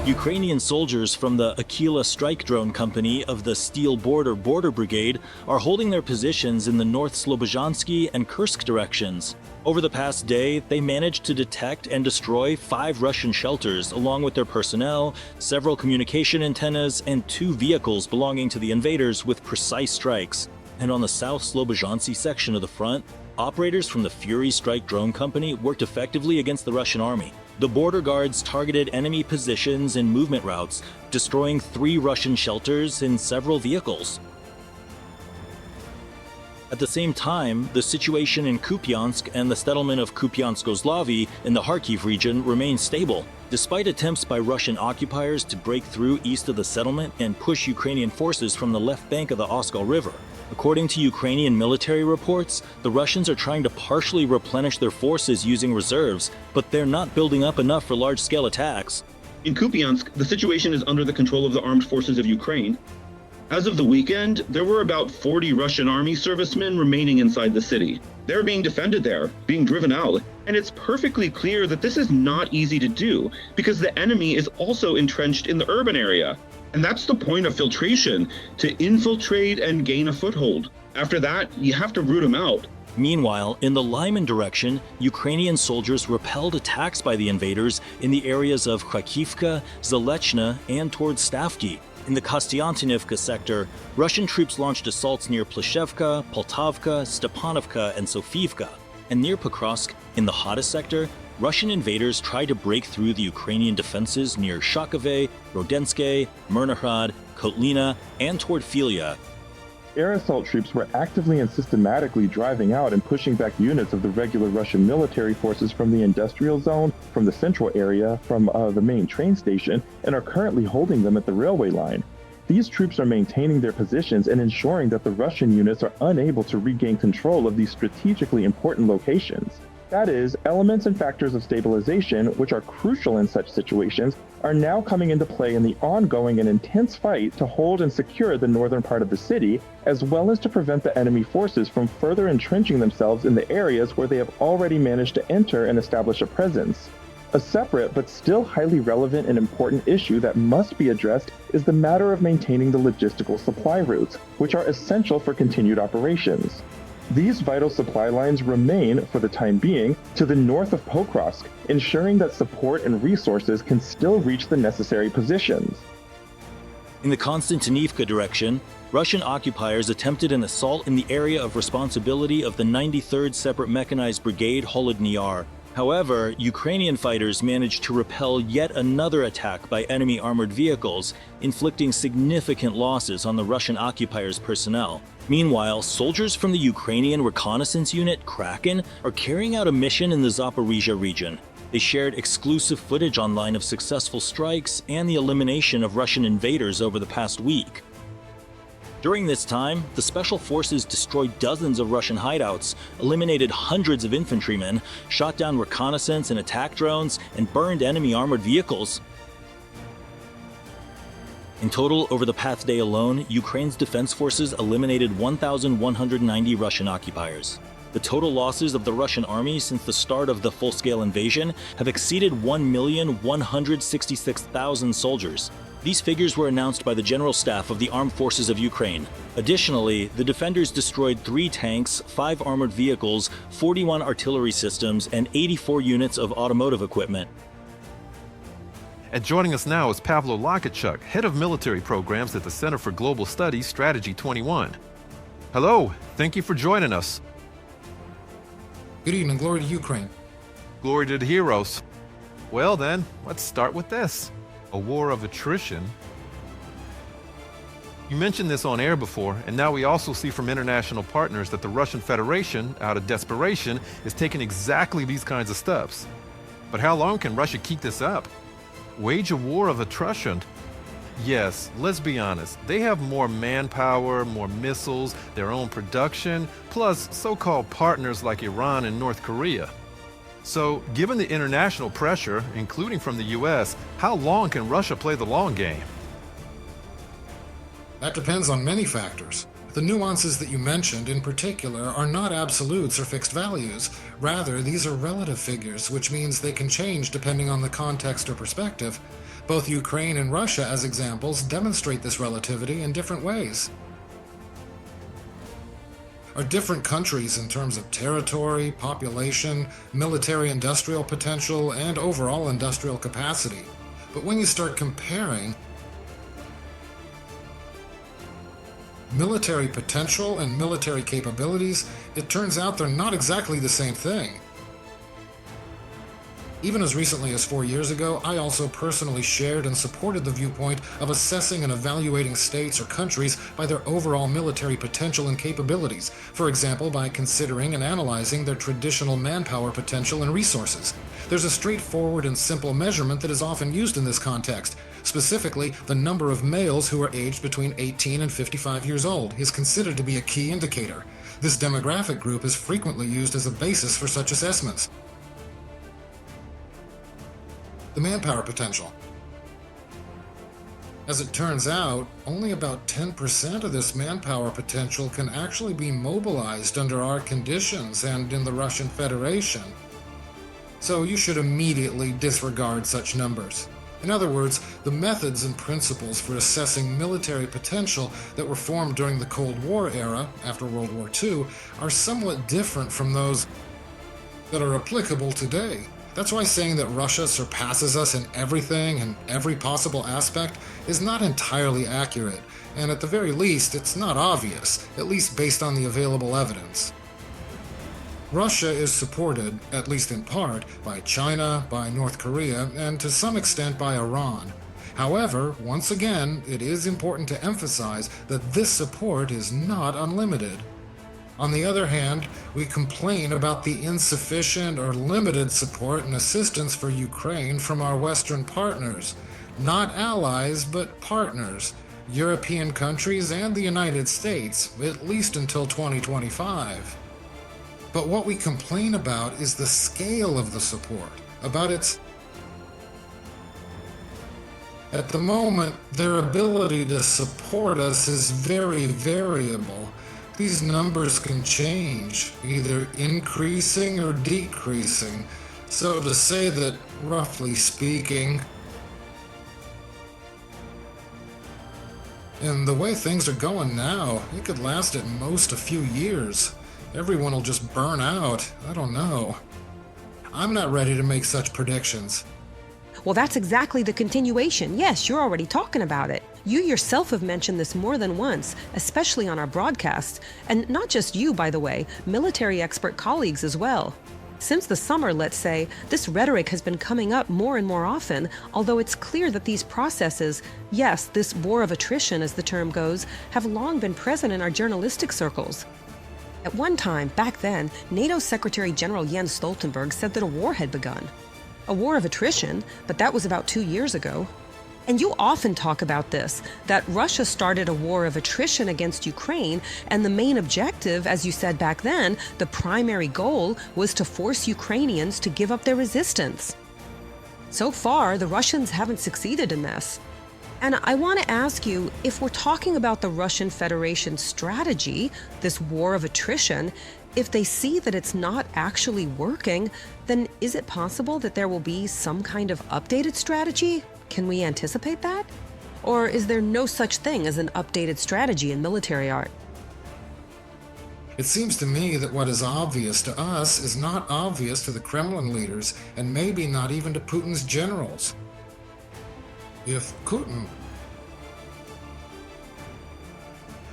Ukrainian soldiers from the Aquila strike drone company of the Steel Border Brigade are holding their positions in the North Slobozhansky and Kursk directions. Over the past day, they managed to detect and destroy 5 Russian shelters along with their personnel, several communication antennas, and 2 vehicles belonging to the invaders with precise strikes. And on the South Slobozhansky section of the front, operators from the Fury strike drone company worked effectively against the Russian army. The border guards targeted enemy positions and movement routes, destroying 3 Russian shelters and several vehicles. At the same time, the situation in Kupiansk and the settlement of Kupiansk-Ozlovy in the Kharkiv region remains stable, despite attempts by Russian occupiers to break through east of the settlement and push Ukrainian forces from the left bank of the Oskol River. According to Ukrainian military reports, the Russians are trying to partially replenish their forces using reserves, but they're not building up enough for large-scale attacks. In Kupiansk, the situation is under the control of the armed forces of Ukraine. As of the weekend, there were about 40 Russian army servicemen remaining inside the city. They're being defended there, being driven out, and it's perfectly clear that this is not easy to do because the enemy is also entrenched in the urban area. And that's the point of filtration, to infiltrate and gain a foothold. After that, you have to root them out. Meanwhile, in the Lyman direction, Ukrainian soldiers repelled attacks by the invaders in the areas of Kharkivka, Zalechna, and towards Stavki. In the Kostiantynivka sector, Russian troops launched assaults near Pleshevka, Poltavka, Stepanovka, and Sofiivka. And near Pokrovsk, in the hottest sector, Russian invaders tried to break through the Ukrainian defenses near Shakove, Rodenske, Mirnohrad, Kotlina, and toward Filia. Air assault troops were actively and systematically driving out and pushing back units of the regular Russian military forces from the industrial zone, from the central area, from the main train station, and are currently holding them at the railway line. These troops are maintaining their positions and ensuring that the Russian units are unable to regain control of these strategically important locations. That is, elements and factors of stabilization, which are crucial in such situations, are now coming into play in the ongoing and intense fight to hold and secure the northern part of the city, as well as to prevent the enemy forces from further entrenching themselves in the areas where they have already managed to enter and establish a presence. A separate but still highly relevant and important issue that must be addressed is the matter of maintaining the logistical supply routes, which are essential for continued operations. These vital supply lines remain, for the time being, to the north of Pokrovsk, ensuring that support and resources can still reach the necessary positions. In the Kostiantynivka direction, Russian occupiers attempted an assault in the area of responsibility of the 93rd Separate Mechanized Brigade Holodny Yar. However, Ukrainian fighters managed to repel yet another attack by enemy armored vehicles, inflicting significant losses on the Russian occupiers' personnel. Meanwhile, soldiers from the Ukrainian reconnaissance unit Kraken are carrying out a mission in the Zaporizhia region. They shared exclusive footage online of successful strikes and the elimination of Russian invaders over the past week. During this time, the Special Forces destroyed dozens of Russian hideouts, eliminated hundreds of infantrymen, shot down reconnaissance and attack drones, and burned enemy armored vehicles. In total, over the past day alone, Ukraine's defense forces eliminated 1,190 Russian occupiers. The total losses of the Russian army since the start of the full-scale invasion have exceeded 1,166,000 soldiers. These figures were announced by the General Staff of the Armed Forces of Ukraine. Additionally, the defenders destroyed 3 tanks, 5 armored vehicles, 41 artillery systems, and 84 units of automotive equipment. And joining us now is Pavlo Lakachuk, Head of Military Programs at the Center for Global Studies Strategy 21. Hello, thank you for joining us. Good evening, glory to Ukraine. Glory to the heroes. Well then, let's start with this. A war of attrition. You mentioned this on air before, and now we also see from international partners that the Russian Federation, out of desperation, is taking exactly these kinds of steps. But how long can Russia keep this up? Wage a war of attrition? Yes, let's be honest, they have more manpower, more missiles, their own production, plus so-called partners like Iran and North Korea. So, given the international pressure, including from the US, how long can Russia play the long game? That depends on many factors. The nuances that you mentioned in particular are not absolutes or fixed values. Rather, these are relative figures, which means they can change depending on the context or perspective. Both Ukraine and Russia, as examples, demonstrate this relativity in different ways. Are different countries in terms of territory, population, military-industrial potential, and overall industrial capacity. But when you start comparing military potential and military capabilities, it turns out they're not exactly the same thing. Even as recently as 4 years ago, I also personally shared and supported the viewpoint of assessing and evaluating states or countries by their overall military potential and capabilities, for example, by considering and analyzing their traditional manpower potential and resources. There's a straightforward and simple measurement that is often used in this context. Specifically, the number of males who are aged between 18 and 55 years old is considered to be a key indicator. This demographic group is frequently used as a basis for such assessments. The manpower potential. As it turns out, only about 10% of this manpower potential can actually be mobilized under our conditions and in the Russian Federation. So you should immediately disregard such numbers. In other words, the methods and principles for assessing military potential that were formed during the Cold War era, after World War II, are somewhat different from those that are applicable today. That's why saying that Russia surpasses us in everything and every possible aspect is not entirely accurate, and at the very least, it's not obvious, at least based on the available evidence. Russia is supported, at least in part, by China, by North Korea, and to some extent by Iran. However, once again, it is important to emphasize that this support is not unlimited. On the other hand, we complain about the insufficient or limited support and assistance for Ukraine from our Western partners, not allies but partners, European countries and the United States, at least until 2025. But what we complain about is the scale of the support, about its... At the moment, their ability to support us is very variable. These numbers can change, either increasing or decreasing. So to say that, roughly speaking, and the way things are going now, it could last at most a few years. Everyone will just burn out. I don't know. I'm not ready to make such predictions. Well, that's exactly the continuation. Yes, you're already talking about it. You yourself have mentioned this more than once, especially on our broadcasts. And not just you, by the way, military expert colleagues as well. Since the summer, let's say, this rhetoric has been coming up more and more often, although it's clear that these processes, yes, this war of attrition as the term goes, have long been present in our journalistic circles. At one time, back then, NATO Secretary General Jens Stoltenberg said that a war had begun. A war of attrition, but that was about 2 years ago. And you often talk about this, that Russia started a war of attrition against Ukraine, and the main objective, as you said back then, the primary goal was to force Ukrainians to give up their resistance. So far, the Russians haven't succeeded in this. And I want to ask you, if we're talking about the Russian Federation's strategy, this war of attrition, if they see that it's not actually working, then is it possible that there will be some kind of updated strategy? Can we anticipate that? Or is there no such thing as an updated strategy in military art? It seems to me that what is obvious to us is not obvious to the Kremlin leaders, and maybe not even to Putin's generals. If Putin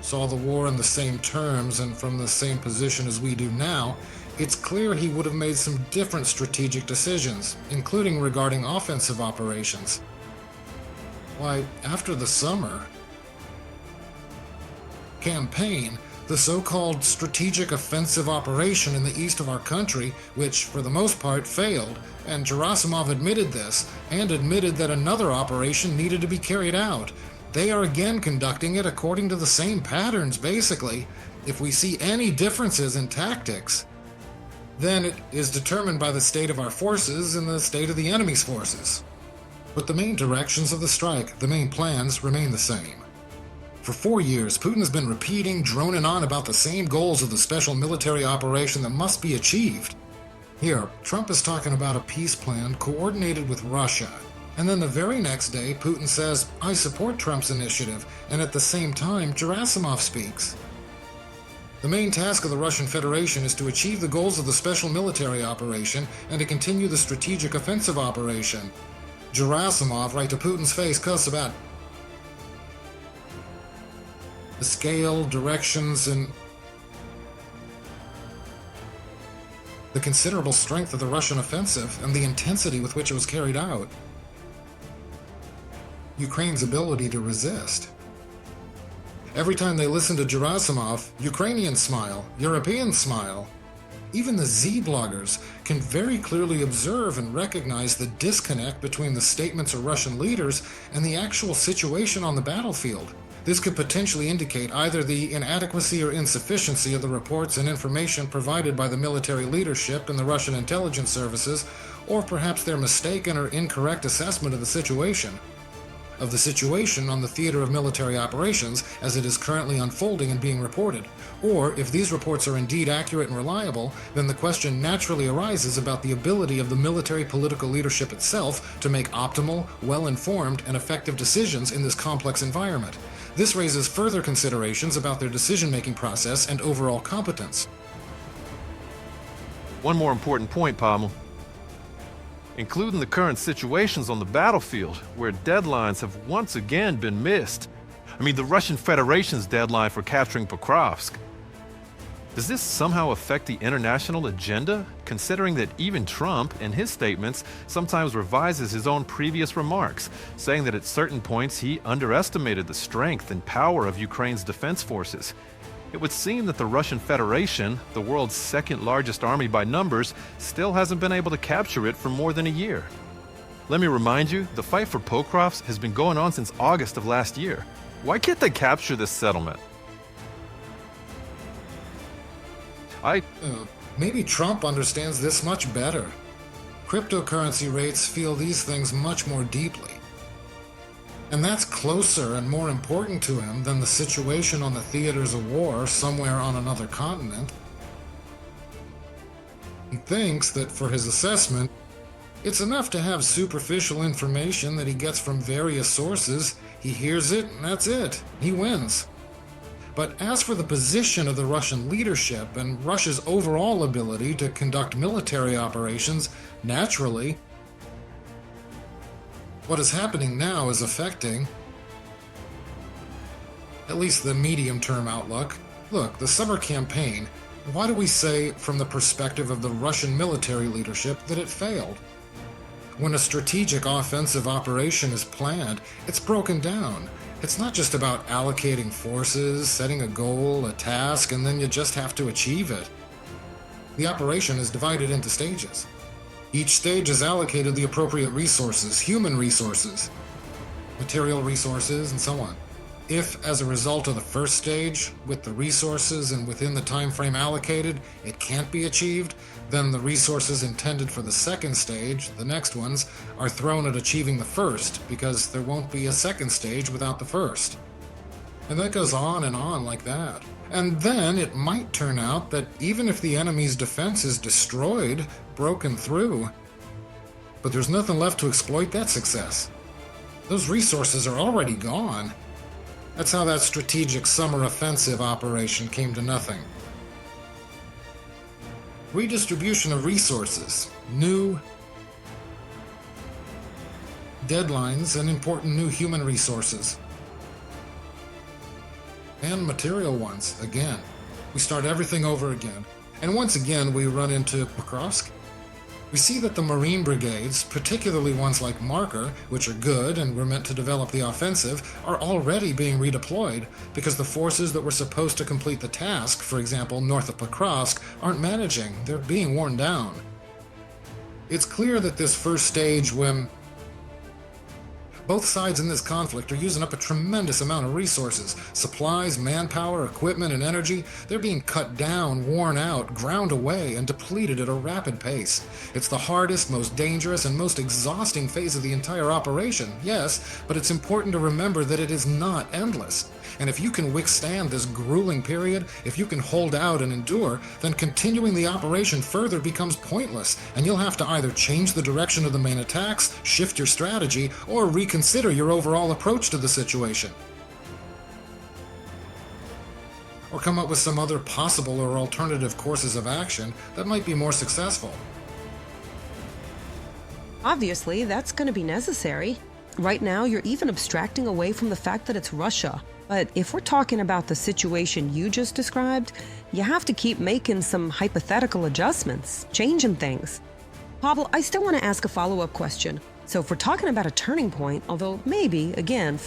saw the war in the same terms and from the same position as we do now, it's clear he would have made some different strategic decisions, including regarding offensive operations. Why, after the summer campaign, the so-called strategic offensive operation in the east of our country, which for the most part failed, and Gerasimov admitted this, and admitted that another operation needed to be carried out. They are again conducting it according to the same patterns, basically. If we see any differences in tactics, then it is determined by the state of our forces and the state of the enemy's forces. But the main directions of the strike, the main plans, remain the same. For 4 years, Putin has been repeating, droning on about the same goals of the special military operation that must be achieved. Here, Trump is talking about a peace plan coordinated with Russia. And then the very next day, Putin says, I support Trump's initiative, and at the same time, Gerasimov speaks. The main task of the Russian Federation is to achieve the goals of the special military operation and to continue the strategic offensive operation. Gerasimov, right to Putin's face, cuss about the scale, directions, and the considerable strength of the Russian offensive and the intensity with which it was carried out. Ukraine's ability to resist. Every time they listen to Gerasimov, Ukrainians smile, Europeans smile. Even the Z-bloggers can very clearly observe and recognize the disconnect between the statements of Russian leaders and the actual situation on the battlefield. This could potentially indicate either the inadequacy or insufficiency of the reports and information provided by the military leadership and the Russian intelligence services, or perhaps their mistaken or incorrect assessment of the situation on the theater of military operations as it is currently unfolding and being reported. Or, if these reports are indeed accurate and reliable, then the question naturally arises about the ability of the military political leadership itself to make optimal, well-informed, and effective decisions in this complex environment. This raises further considerations about their decision-making process and overall competence. One more important point, Pavel. Including the current situations on the battlefield, where deadlines have once again been missed. I mean, the Russian Federation's deadline for capturing Pokrovsk. Does this somehow affect the international agenda, considering that even Trump, in his statements, sometimes revises his own previous remarks, saying that at certain points he underestimated the strength and power of Ukraine's defense forces? It would seem that the Russian Federation, the world's second largest army by numbers, still hasn't been able to capture it for more than a year. Let me remind you, the fight for Pokrovsk has been going on since August of last year. Why can't they capture this settlement? Maybe Trump understands this much better. Cryptocurrency rates feel these things much more deeply. And that's closer and more important to him than the situation on the theaters of war somewhere on another continent. He thinks that for his assessment, it's enough to have superficial information that he gets from various sources. He hears it, and that's it. He wins. But as for the position of the Russian leadership and Russia's overall ability to conduct military operations, naturally, what is happening now is affecting at least the medium-term outlook. Look, the summer campaign, why do we say from the perspective of the Russian military leadership that it failed? When a strategic offensive operation is planned, it's broken down. It's not just about allocating forces, setting a goal, a task, and then you just have to achieve it. The operation is divided into stages. Each stage is allocated the appropriate resources, human resources, material resources, and so on. If, as a result of the first stage, with the resources and within the time frame allocated, it can't be achieved, then the resources intended for the second stage, the next ones, are thrown at achieving the first, because there won't be a second stage without the first. And that goes on and on like that. And then it might turn out that even if the enemy's defense is destroyed, broken through, but there's nothing left to exploit that success. Those resources are already gone. That's how that strategic summer offensive operation came to nothing. Redistribution of resources, new deadlines, and important new human resources. And material ones, again. We start everything over again. And once again, we run into Pokrovsk. We see that the Marine brigades, particularly ones like Marker, which are good and were meant to develop the offensive, are already being redeployed because the forces that were supposed to complete the task, for example, north of Pokrovsk, aren't managing. They're being worn down. It's clear that this first stage, when Both sides in this conflict are using up a tremendous amount of resources. Supplies, manpower, equipment, and energy. They're being cut down, worn out, ground away, and depleted at a rapid pace. It's the hardest, most dangerous, and most exhausting phase of the entire operation, yes, but it's important to remember that it is not endless. And if you can withstand this grueling period, if you can hold out and endure, then continuing the operation further becomes pointless, and you'll have to either change the direction of the main attacks, shift your strategy, or reconsider your overall approach to the situation. Or come up with some other possible or alternative courses of action that might be more successful. Obviously, that's going to be necessary. Right now, you're even abstracting away from the fact that it's Russia. But if we're talking about the situation you just described, you have to keep making some hypothetical adjustments, changing things. Pavel, I still want to ask a follow-up question. So if we're talking about a turning point, although maybe, again,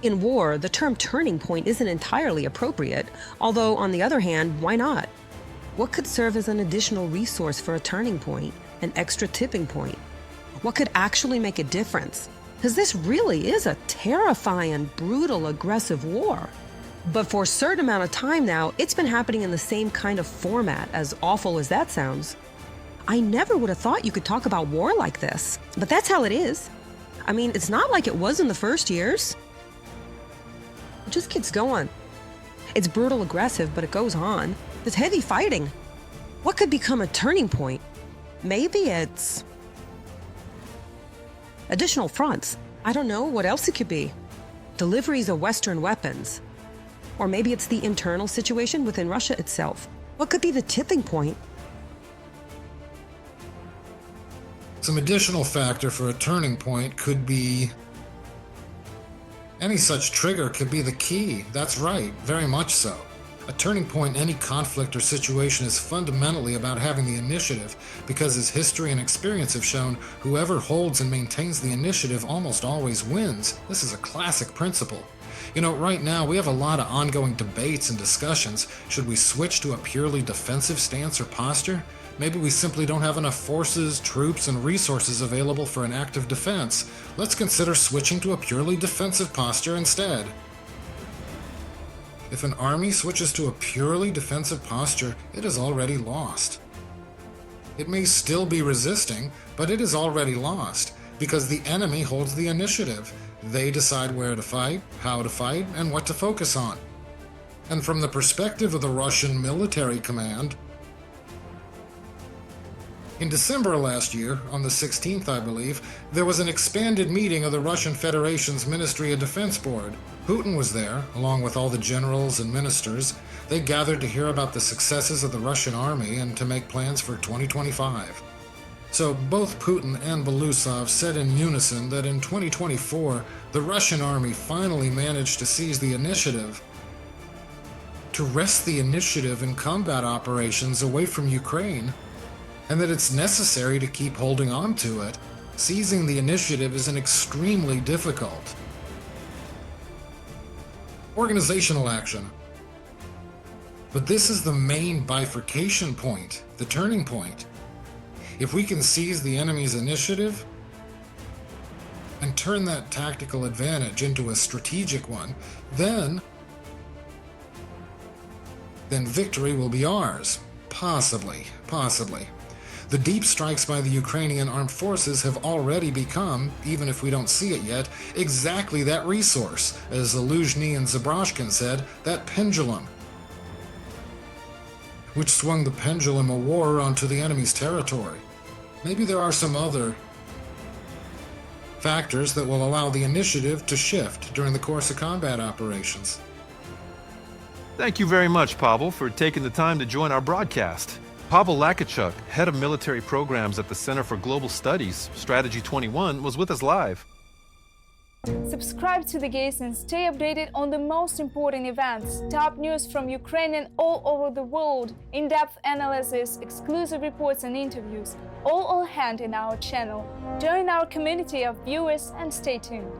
in war, the term turning point isn't entirely appropriate, although on the other hand, why not? What could serve as an additional resource for a turning point, an extra tipping point? What could actually make a difference? Because this really is a terrifying, brutal, aggressive war. But for a certain amount of time now, it's been happening in the same kind of format, as awful as that sounds. I never would have thought you could talk about war like this, but that's how it is. I mean, it's not like it was in the first years. It just keeps going. It's brutal, aggressive, but it goes on. There's heavy fighting. What could become a turning point? Maybe it's additional fronts. I don't know what else it could be. Deliveries of Western weapons. Or maybe it's the internal situation within Russia itself. What could be the tipping point? Some additional factor for a turning point could be... Any such trigger could be the key. That's right, very much so. A turning point in any conflict or situation is fundamentally about having the initiative, because as history and experience have shown, whoever holds and maintains the initiative almost always wins. This is a classic principle. You know, right now we have a lot of ongoing debates and discussions. Should we switch to a purely defensive stance or posture? Maybe we simply don't have enough forces, troops, and resources available for an active defense. Let's consider switching to a purely defensive posture instead. If an army switches to a purely defensive posture, it is already lost. It may still be resisting, but it is already lost, because the enemy holds the initiative. They decide where to fight, how to fight, and what to focus on. And from the perspective of the Russian military command, in December last year, on the 16th I believe, there was an expanded meeting of the Russian Federation's Ministry of Defense Board. Putin was there, along with all the generals and ministers. They gathered to hear about the successes of the Russian army and to make plans for 2025. So both Putin and Belousov said in unison that in 2024, the Russian army finally managed to seize the initiative, to wrest the initiative in combat operations away from Ukraine, and that it's necessary to keep holding on to it. Seizing the initiative is an extremely difficult organizational action. But this is the main bifurcation point, the turning point. If we can seize the enemy's initiative and turn that tactical advantage into a strategic one, then victory will be ours. Possibly. The deep strikes by the Ukrainian armed forces have already become, even if we don't see it yet, exactly that resource, as Zaluzhny and Zabroshkin said, that pendulum, which swung the pendulum of war onto the enemy's territory. Maybe there are some other factors that will allow the initiative to shift during the course of combat operations. Thank you very much, Pavel, for taking the time to join our broadcast. Pavel Lakachuk, head of military programs at the Center for Global Studies, Strategy 21, was with us live. Subscribe to The Gaze and stay updated on the most important events, top news from Ukraine and all over the world, in-depth analysis, exclusive reports and interviews, all on hand in our channel. Join our community of viewers and stay tuned.